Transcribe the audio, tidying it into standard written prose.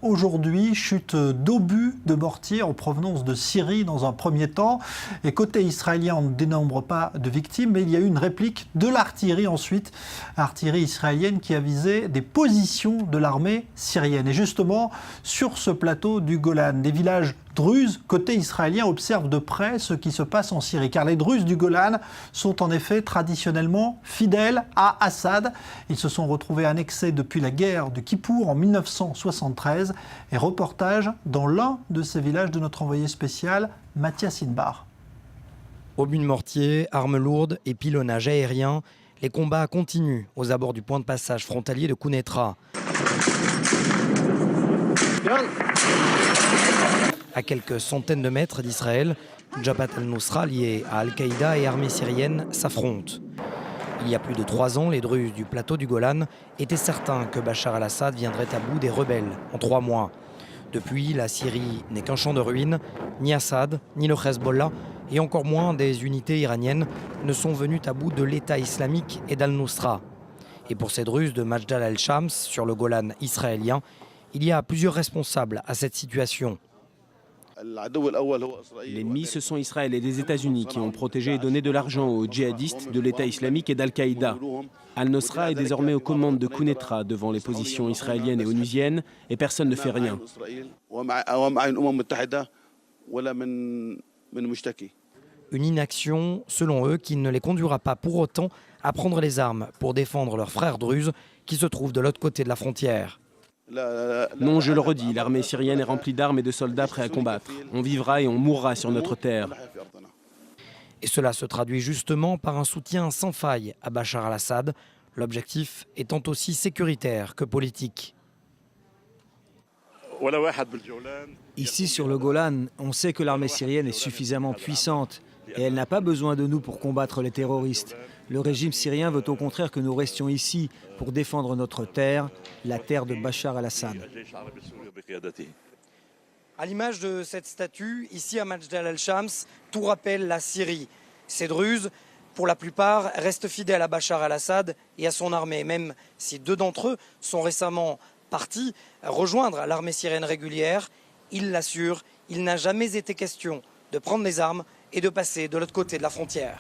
Aujourd'hui, chute d'obus de mortiers en provenance de Syrie dans un premier temps. Et côté israélien, on ne dénombre pas de victimes, mais il y a eu une réplique de l'artillerie ensuite, artillerie israélienne qui a visé des positions de l'armée syrienne. Et justement, sur ce plateau du Golan, des villages druzes, côté israélien, observent de près ce qui se passe en Syrie. Car les Druzes du Golan sont en effet traditionnellement fidèles à Assad. Ils se sont retrouvés annexés depuis la guerre de Kippour en 1973. Et reportage dans l'un de ces villages de notre envoyé spécial, Mathias Inbar. Obus de mortier, armes lourdes et pilonnage aérien, les combats continuent aux abords du point de passage frontalier de Kounetra. À quelques centaines de mètres d'Israël, Jabhat al-Nusra, lié à Al-Qaïda et armée syrienne, s'affrontent. Il y a plus de 3 ans, les Druzes du plateau du Golan étaient certains que Bachar al-Assad viendrait à bout des rebelles en 3 mois. Depuis, la Syrie n'est qu'un champ de ruines. Ni Assad, ni le Hezbollah, et encore moins des unités iraniennes, ne sont venus à bout de l'État islamique et d'Al-Nusra. Et pour ces Druzes de Majdal al-Shams, sur le Golan israélien, il y a plusieurs responsables à cette situation. L'ennemi, ce sont Israël et les États-Unis qui ont protégé et donné de l'argent aux djihadistes de l'État islamique et d'Al-Qaïda. Al-Nusra est désormais aux commandes de Kounetra devant les positions israéliennes et onusiennes et personne ne fait rien. Une inaction, selon eux, qui ne les conduira pas pour autant à prendre les armes pour défendre leurs frères druzes qui se trouvent de l'autre côté de la frontière. Non, je le redis, l'armée syrienne est remplie d'armes et de soldats prêts à combattre. On vivra et on mourra sur notre terre. Et cela se traduit justement par un soutien sans faille à Bachar al-Assad, l'objectif étant aussi sécuritaire que politique. Ici sur le Golan, on sait que l'armée syrienne est suffisamment puissante et elle n'a pas besoin de nous pour combattre les terroristes. Le régime syrien veut au contraire que nous restions ici pour défendre notre terre, la terre de Bachar al-Assad. À l'image de cette statue, ici à Majdal al-Shams, tout rappelle la Syrie. Ces Druzes, pour la plupart, restent fidèles à Bachar al-Assad et à son armée, même si 2 d'entre eux sont récemment partis rejoindre l'armée syrienne régulière. Ils l'assurent, il n'a jamais été question de prendre les armes et de passer de l'autre côté de la frontière.